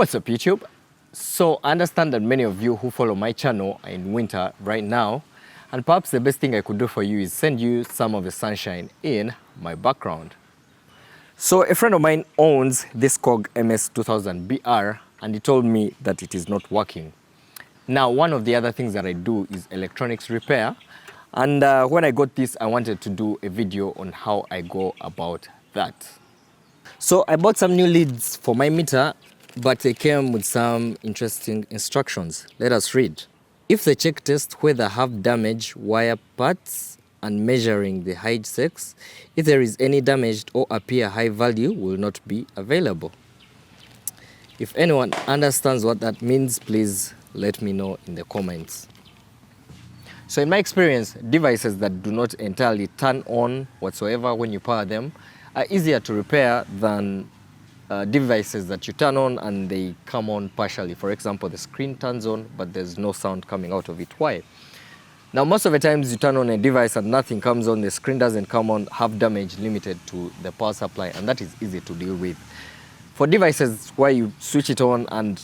What's up, YouTube? So I understand that many of you who follow my channel are in winter right now, and perhaps the best thing I could do for you is send you some of the sunshine in my background. So a friend of mine owns this Korg MS2000 BR, and he told me that it is not working. Now, one of the other things that I do is electronics repair, and when I got this, I wanted to do a video on how I go about that. So I bought some new leads for my meter, but they came with some interesting instructions. Let us read. If the check test whether have damaged wire parts and measuring the height sex, if there is any damaged or appear high value will not be available. If anyone understands what that means, please let me know in the comments. So in my experience, devices that do not entirely turn on whatsoever when you power them are easier to repair than devices that you turn on and they come on partially. For example, the screen turns on, but there's no sound coming out of it. Why? Now, most of the times you turn on a device and nothing comes on, the screen doesn't come on, have damage limited to the power supply, and that is easy to deal with. For devices where you switch it on and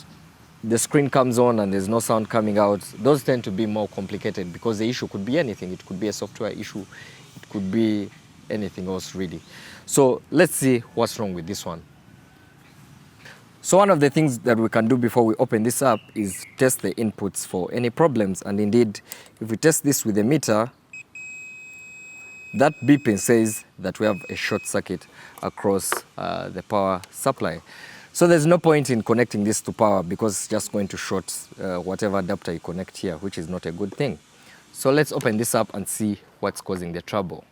the screen comes on and there's no sound coming out, those tend to be more complicated because the issue could be anything. It could be a software issue, it could be anything else really. So let's see what's wrong with this one. So one of the things that we can do before we open this up is test the inputs for any problems. And indeed, if we test this with a meter, that beeping says that we have a short circuit across the power supply. So there's no point in connecting this to power because it's just going to short whatever adapter you connect here, which is not a good thing. So let's open this up and see what's causing the trouble.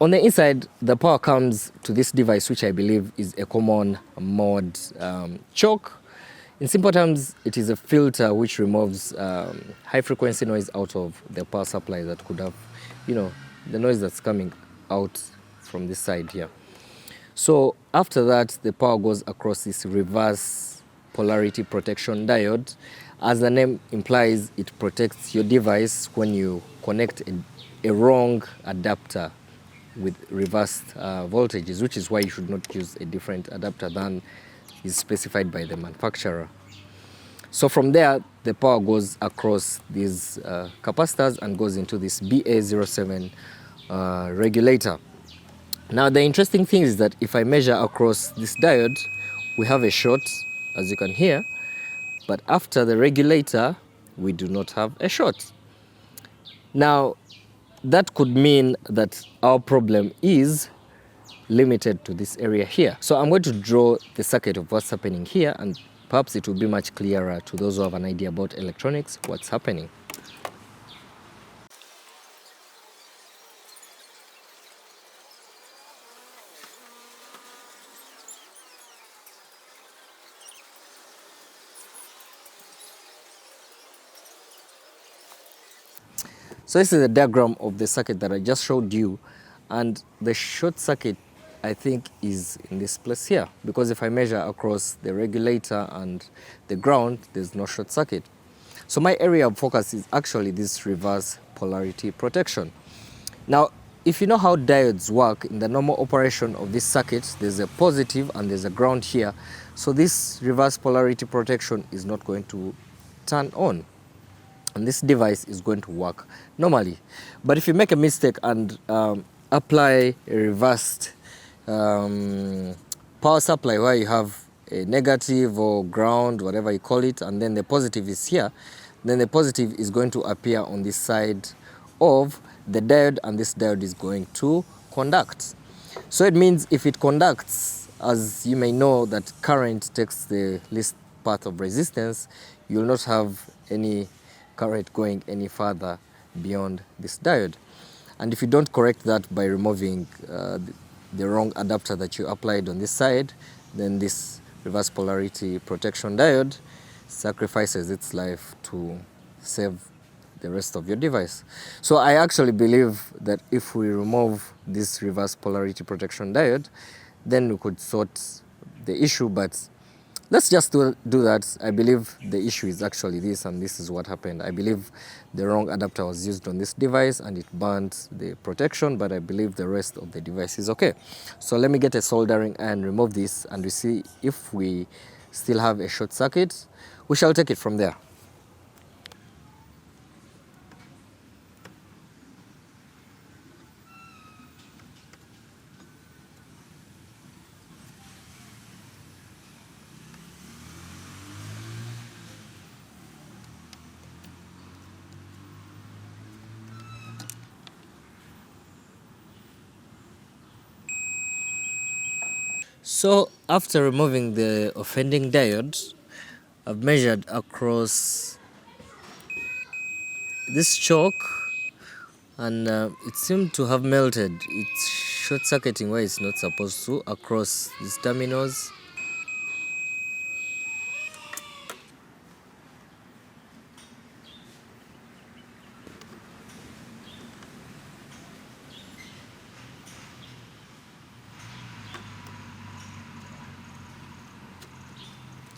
On the inside, the power comes to this device, which I believe is a common mod choke. In simple terms, it is a filter which removes high frequency noise out of the power supply that could have, the noise that's coming out from this side here. So after that, the power goes across this reverse polarity protection diode. As the name implies, it protects your device when you connect a wrong adapter with reversed voltages, which is why you should not use a different adapter than is specified by the manufacturer. So from there, the power goes across these capacitors and goes into this BA07 regulator. Now the interesting thing is that if I measure across this diode, we have a short, as you can hear, but after the regulator, we do not have a short. Now, that could mean that our problem is limited to this area here. So I'm going to draw the circuit of what's happening here, and perhaps it will be much clearer to those who have an idea about electronics, what's happening. So this is a diagram of the circuit that I just showed you, and the short circuit I think is in this place here, because if I measure across the regulator and the ground, there's no short circuit. So my area of focus is actually this reverse polarity protection. Now, if you know how diodes work, in the normal operation of this circuit, there's a positive and there's a ground here. So this reverse polarity protection is not going to turn on, and this device is going to work normally. But if you make a mistake and apply a reversed power supply where you have a negative or ground, whatever you call it, and then the positive is here, then the positive is going to appear on this side of the diode, and this diode is going to conduct. So it means if it conducts, as you may know that current takes the least path of resistance, you will not have any current going any further beyond this diode. And if you don't correct that by removing the wrong adapter that you applied on this side, then this reverse polarity protection diode sacrifices its life to save the rest of your device. So I actually believe that if we remove this reverse polarity protection diode, then we could sort the issue. But let's just do that. I believe the issue is actually this, and this is what happened. I believe the wrong adapter was used on this device and it burnt the protection, but I believe the rest of the device is okay. So let me get a soldering and remove this, and we see if we still have a short circuit. We shall take it from there. So after removing the offending diode, I've measured across this choke, and it seemed to have melted. It's short-circuiting where it's not supposed to, across these terminals.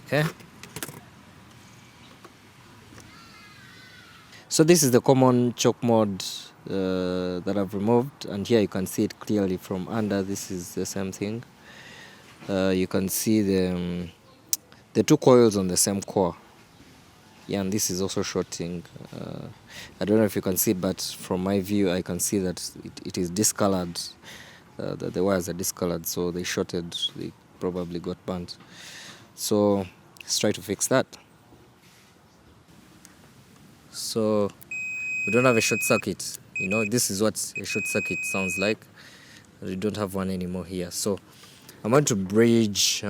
Okay. So this is the common choke mode that I've removed, and here you can see it clearly from under. This is the same thing. You can see the two coils on the same core. Yeah, and this is also shorting. I don't know if you can see it, but from my view I can see that it is discolored. The wires are discolored, so they shorted. They probably got burnt. So let's try to fix that. So we don't have a short circuit. You know, this is what a short circuit sounds like. We don't have one anymore here. So I'm going to bridge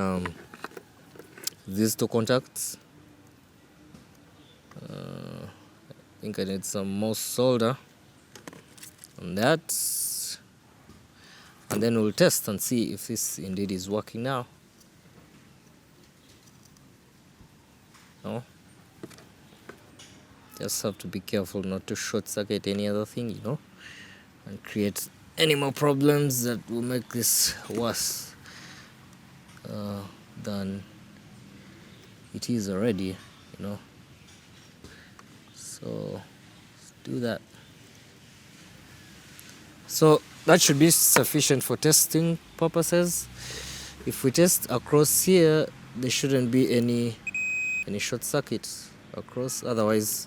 these two contacts. I think I need some more solder on that, and then we'll test and see if this indeed is working now. No, just have to be careful not to short circuit any other thing, you know, and create any more problems that will make this worse than it is already, you know. So let's do that. So that should be sufficient for testing purposes. If we test across here, there shouldn't be any short circuits across, otherwise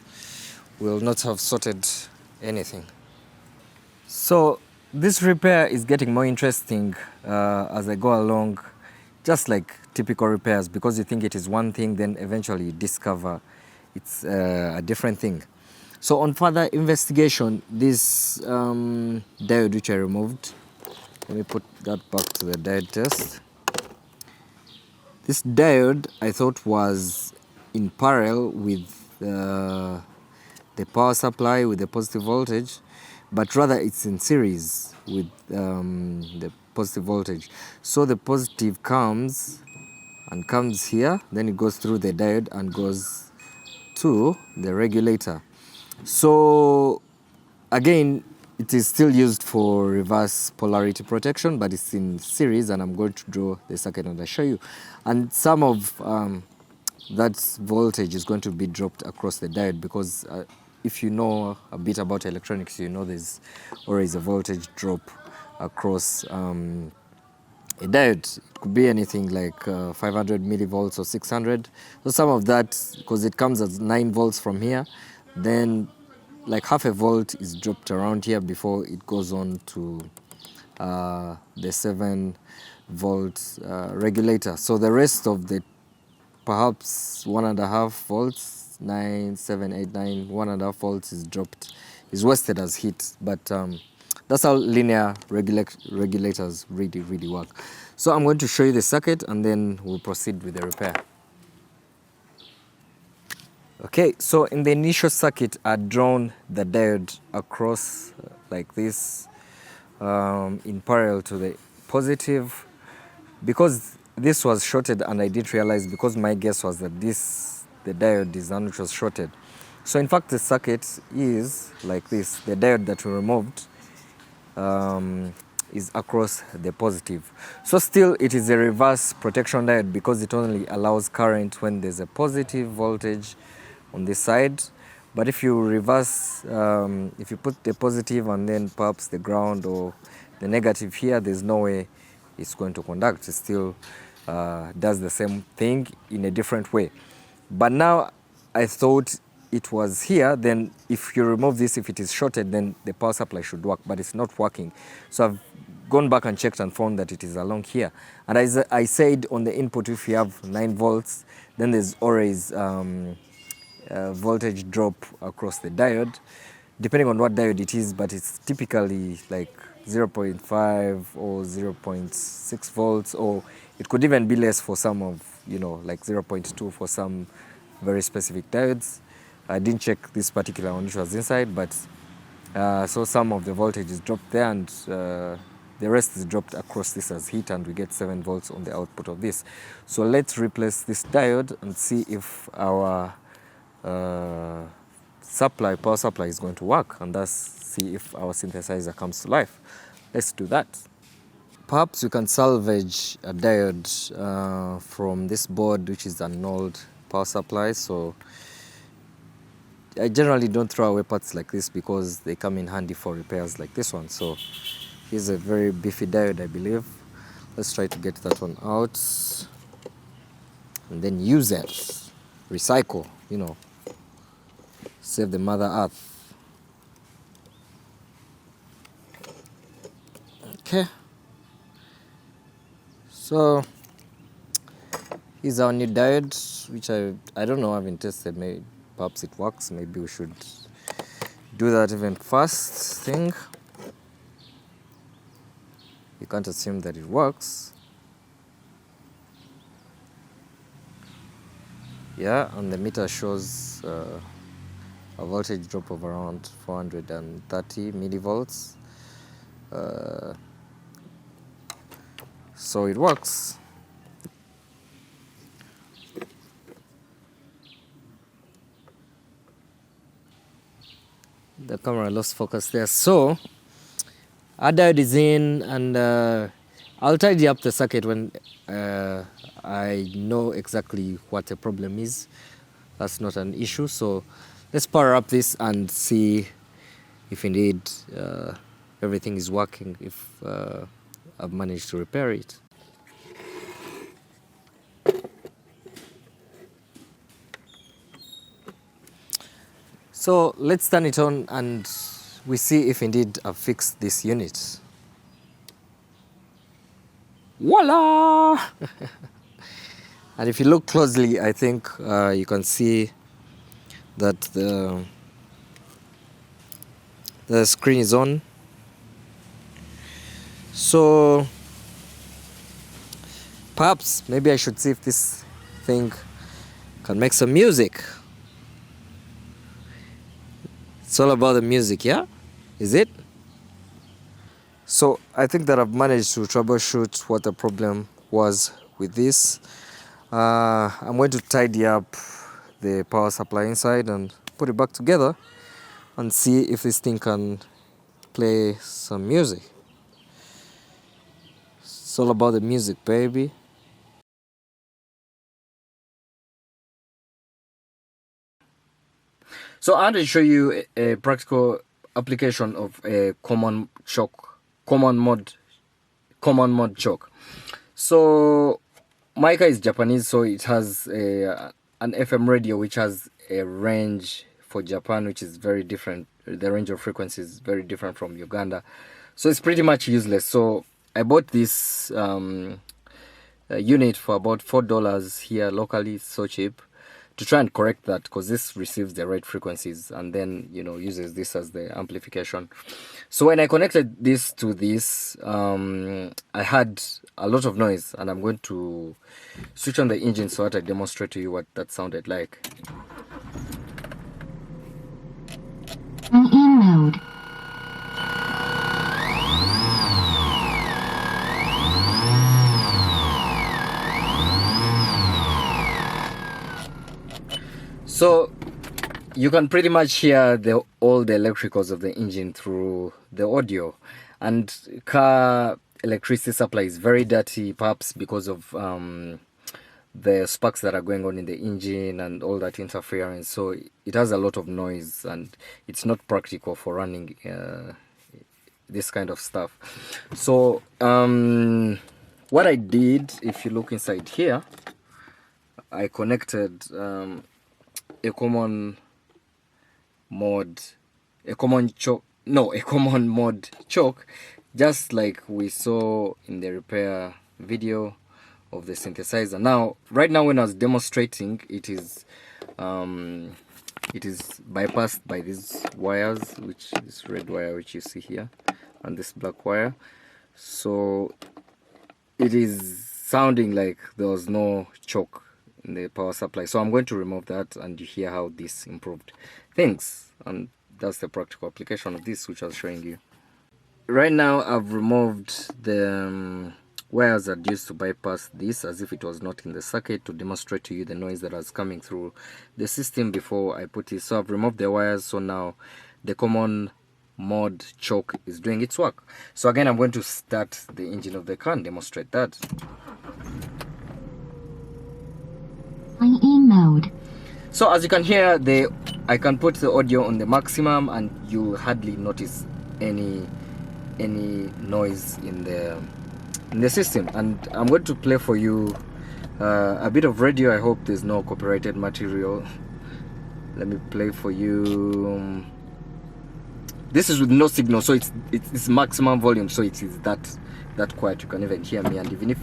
we'll not have sorted anything. So this repair is getting more interesting as I go along, just like typical repairs, because you think it is one thing, then eventually you discover it's a different thing. So on further investigation, this diode which I removed, let me put that back to the diode test. This diode I thought was in parallel with the power supply with the positive voltage, but rather it's in series with the positive voltage. So the positive comes here, then it goes through the diode and goes to the regulator. So again, it is still used for reverse polarity protection, but it's in series, and I'm going to draw the circuit and I'll show you. And some of that voltage is going to be dropped across the diode, because if you know a bit about electronics, you know there's always a voltage drop across a diode. It could be anything like 500 millivolts or 600. So some of that, because it comes as 9 volts from here, then like half a volt is dropped around here before it goes on to the 7 volt regulator. So the rest of the perhaps 1.5 volts, 9, 7, 8, 9, 1.5 volts is dropped, is wasted as heat. But that's how linear regulators really work. So I'm going to show you the circuit and then we'll proceed with the repair. Okay, so in the initial circuit, I'd drawn the diode across like this in parallel to the positive, because this was shorted, and I didn't realize, because my guess was that the diode is one which was shorted. So in fact the circuit is like this. The diode that we removed is across the positive. So still it is a reverse protection diode because it only allows current when there's a positive voltage on this side. But if you reverse, if you put the positive and then perhaps the ground or the negative here, there's no way it's going to conduct. It still does the same thing in a different way. But now I thought it was here, then if you remove this, if it is shorted, then the power supply should work, but it's not working. So I've gone back and checked and found that it is along here. And as I said on the input, if you have 9 volts, then there's always voltage drop across the diode, depending on what diode it is, but it's typically like 0.5 or 0.6 volts, or it could even be less for some of, like 0.2 for some very specific diodes. I didn't check this particular one which was inside, but so some of the voltage is dropped there, and the rest is dropped across this as heat, and we get 7 volts on the output of this. So let's replace this diode and see if our power supply is going to work, and thus see if our synthesizer comes to life. Let's do that. Perhaps we can salvage a diode from this board, which is an old power supply. So I generally don't throw away parts like this because they come in handy for repairs like this one. So here's a very beefy diode, I believe. Let's try to get that one out and then use it. Recycle, save the Mother Earth. Okay. So here's our new diode, which I don't know, I haven't tested. Maybe perhaps it works. Maybe we should do that even first thing. You can't assume that it works. Yeah, and the meter shows a voltage drop of around 430 millivolts. So it works. The camera lost focus there. So our diode is in, and I'll tidy up the circuit when I know exactly what the problem is. That's not an issue. So let's power up this and see if indeed everything is working, if I've managed to repair it. So let's turn it on and we see if indeed I've fixed this unit. Voila! And if you look closely, I think you can see that the screen is on. So perhaps maybe I should see if this thing can make some music. It's all about the music, yeah? Is it? So I think that I've managed to troubleshoot what the problem was with this. I'm going to tidy up the power supply inside and put it back together and see if this thing can play some music. It's all about the music, baby. So I want to show you a practical application of a common mode choke. So my car is Japanese, so it has an FM radio which has a range for Japan which is very different. The range of frequencies is very different from Uganda, so it's pretty much useless. So I bought this unit for about $4 here locally. It's so cheap, to try and correct that, because this receives the right frequencies and then uses this as the amplification. So when I connected this to this, I had a lot of noise, and I'm going to switch on the engine so that I demonstrate to you what that sounded like. In mode. So you can pretty much hear all the electricals of the engine through the audio. And car electricity supply is very dirty, perhaps because of the sparks that are going on in the engine and all that interference. So it has a lot of noise, and it's not practical for running this kind of stuff. So what I did, if you look inside here, I connected a common mod choke, just like we saw in the repair video of the synthesizer. Now, right now when I was demonstrating, it is bypassed by these wires, which is red wire which you see here, and this black wire. So it is sounding like there was no choke in the power supply. So I'm going to remove that, and you hear how this improved things. And that's the practical application of this, which I was showing you. Right now I've removed the wires that used to bypass this, as if it was not in the circuit, to demonstrate to you the noise that was coming through the system before I put it. So I've removed the wires, so now the common mod choke is doing its work. So again, I'm going to start the engine of the car and demonstrate that. In mode. So as you can hear, I can put the audio on the maximum, and you'll hardly notice any noise in the system. And I'm going to play for you a bit of radio. I hope there's no copyrighted material. Let me play for you. This is with no signal, so it's maximum volume, so it is that quiet. You can even hear me, and even if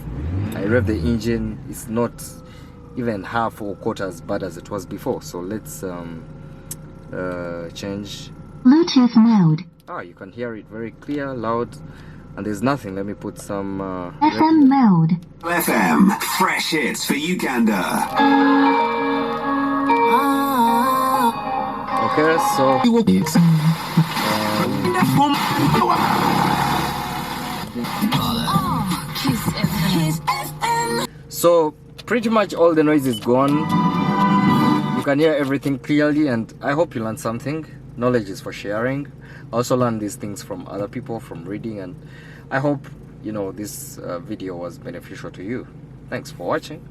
I rev the engine, it's not even half or quarter as bad as it was before. So let's change Bluetooth mode. You can hear it very clear, loud, and there's nothing. Let me put some FM mode. FM, fresh hits for Uganda. Okay, so so pretty much all the noise is gone. You can hear everything clearly, and I hope you learned something. Knowledge is for sharing. I also learned these things from other people, from reading, and I hope this video was beneficial to you. Thanks for watching.